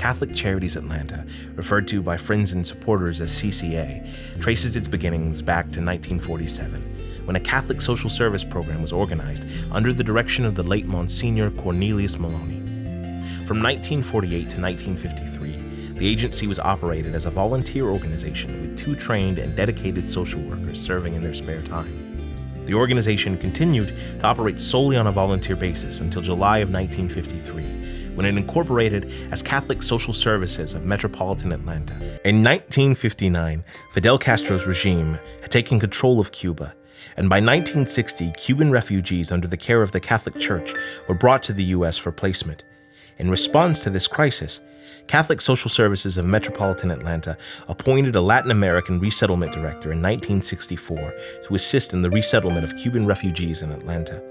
Catholic Charities Atlanta, referred to by friends and supporters as CCA, traces its beginnings back to 1947, when a Catholic social service program was organized under the direction of the late Monsignor Cornelius Maloney. From 1948 to 1953, the agency was operated as a volunteer organization with 2 trained and dedicated social workers serving in their spare time. The organization continued to operate solely on a volunteer basis until July of 1953, when it incorporated as Catholic Social Services of Metropolitan Atlanta. In 1959, Fidel Castro's regime had taken control of Cuba, and by 1960, Cuban refugees under the care of the Catholic Church were brought to the U.S. for placement. In response to this crisis, Catholic Social Services of Metropolitan Atlanta appointed a Latin American resettlement director in 1964 to assist in the resettlement of Cuban refugees in Atlanta.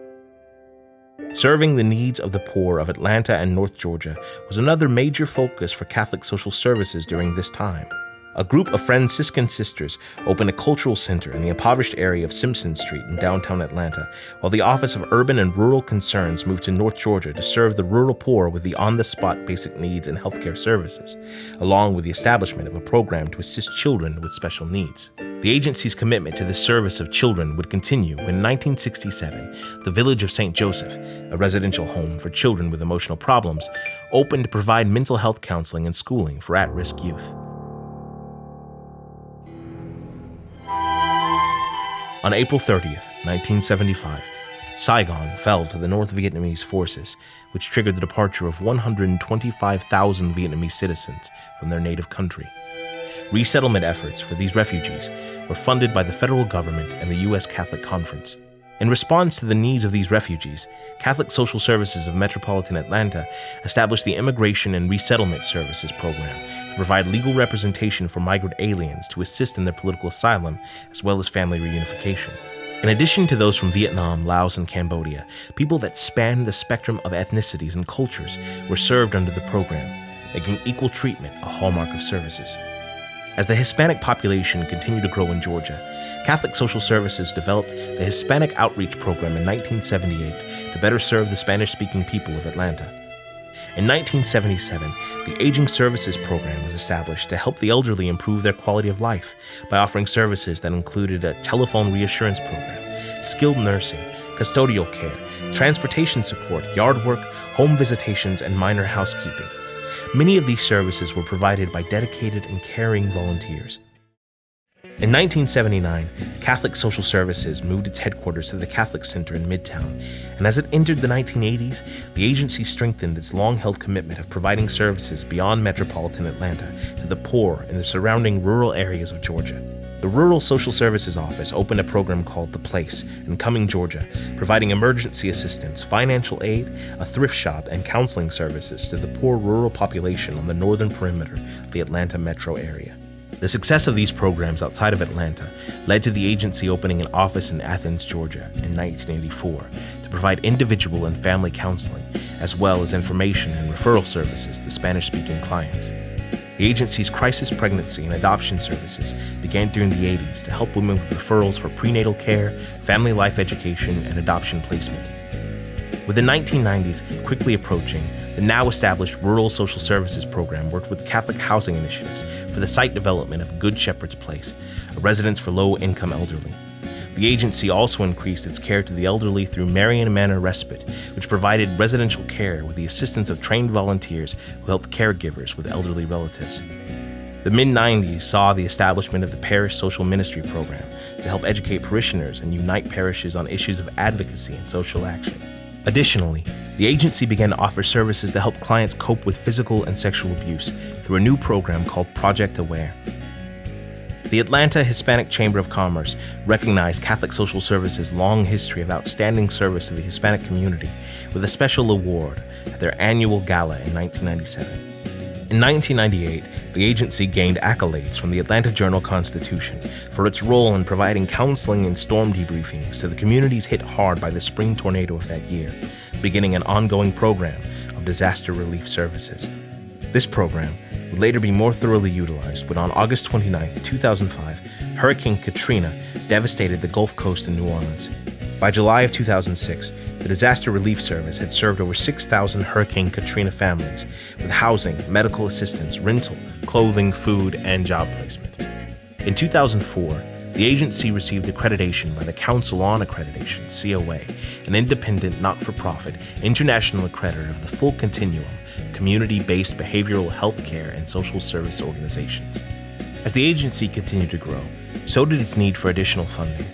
Serving the needs of the poor of Atlanta and North Georgia was another major focus for Catholic Social Services during this time. A group of Franciscan sisters opened a cultural center in the impoverished area of Simpson Street in downtown Atlanta, while the Office of Urban and Rural Concerns moved to North Georgia to serve the rural poor with the on-the-spot basic needs and healthcare services, along with the establishment of a program to assist children with special needs. The agency's commitment to the service of children would continue when in 1967, the village of St. Joseph, a residential home for children with emotional problems, opened to provide mental health counseling and schooling for at-risk youth. On April 30th, 1975, Saigon fell to the North Vietnamese forces, which triggered the departure of 125,000 Vietnamese citizens from their native country. Resettlement efforts for these refugees were funded by the federal government and the U.S. Catholic Conference. In response to the needs of these refugees, Catholic Social Services of Metropolitan Atlanta established the Immigration and Resettlement Services Program to provide legal representation for migrant aliens to assist in their political asylum as well as family reunification. In addition to those from Vietnam, Laos, and Cambodia, people that spanned the spectrum of ethnicities and cultures were served under the program, making equal treatment a hallmark of services. As the Hispanic population continued to grow in Georgia, Catholic Social Services developed the Hispanic Outreach Program in 1978 to better serve the Spanish-speaking people of Atlanta. In 1977, the Aging Services Program was established to help the elderly improve their quality of life by offering services that included a telephone reassurance program, skilled nursing, custodial care, transportation support, yard work, home visitations, and minor housekeeping. Many of these services were provided by dedicated and caring volunteers. In 1979, Catholic Social Services moved its headquarters to the Catholic Center in Midtown, and as it entered the 1980s, the agency strengthened its long-held commitment of providing services beyond metropolitan Atlanta to the poor in the surrounding rural areas of Georgia. The Rural Social Services Office opened a program called The Place in Cumming, Georgia, providing emergency assistance, financial aid, a thrift shop, and counseling services to the poor rural population on the northern perimeter of the Atlanta metro area. The success of these programs outside of Atlanta led to the agency opening an office in Athens, Georgia in 1984 to provide individual and family counseling, as well as information and referral services to Spanish-speaking clients. The agency's crisis pregnancy and adoption services began during the 80s to help women with referrals for prenatal care, family life education, and adoption placement. With the 1990s quickly approaching, the now established Rural Social Services Program worked with Catholic housing initiatives for the site development of Good Shepherd's Place, a residence for low-income elderly. The agency also increased its care to the elderly through Marion Manor Respite, which provided residential care with the assistance of trained volunteers who helped caregivers with elderly relatives. The mid-90s saw the establishment of the Parish Social Ministry Program to help educate parishioners and unite parishes on issues of advocacy and social action. Additionally, the agency began to offer services to help clients cope with physical and sexual abuse through a new program called Project Aware. The Atlanta Hispanic Chamber of Commerce recognized Catholic Social Services' long history of outstanding service to the Hispanic community with a special award at their annual gala in 1997. In 1998, the agency gained accolades from the Atlanta Journal-Constitution for its role in providing counseling and storm debriefings to the communities hit hard by the spring tornado of that year, beginning an ongoing program of disaster relief services. This program would later be more thoroughly utilized when on August 29, 2005, Hurricane Katrina devastated the Gulf Coast in New Orleans. By July of 2006, The disaster relief service had served over 6,000 Hurricane Katrina families with housing, medical assistance, rental, clothing, food, and job placement. In 2004, the agency received accreditation by the Council on Accreditation, COA, an independent, not-for-profit, international accreditor of the full continuum of community-based behavioral health care and social service organizations. As the agency continued to grow, so did its need for additional funding.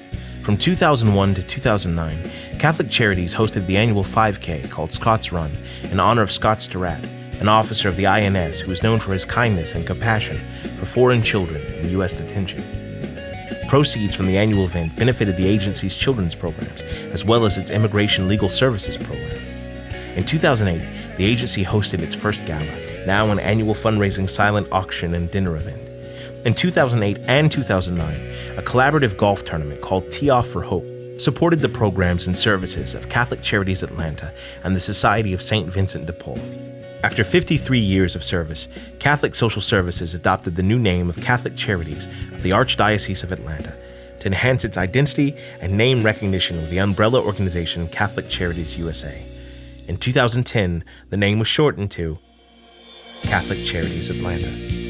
From 2001 to 2009, Catholic Charities hosted the annual 5K called Scott's Run in honor of Scott Sturrat, an officer of the INS who was known for his kindness and compassion for foreign children in U.S. detention. Proceeds from the annual event benefited the agency's children's programs, as well as its immigration legal services program. In 2008, the agency hosted its first gala, now an annual fundraising silent auction and dinner event. In 2008 and 2009, a collaborative golf tournament called Tee Off for Hope supported the programs and services of Catholic Charities Atlanta and the Society of St. Vincent de Paul. After 53 years of service, Catholic Social Services adopted the new name of Catholic Charities of the Archdiocese of Atlanta to enhance its identity and name recognition of the umbrella organization Catholic Charities USA. In 2010, the name was shortened to Catholic Charities Atlanta.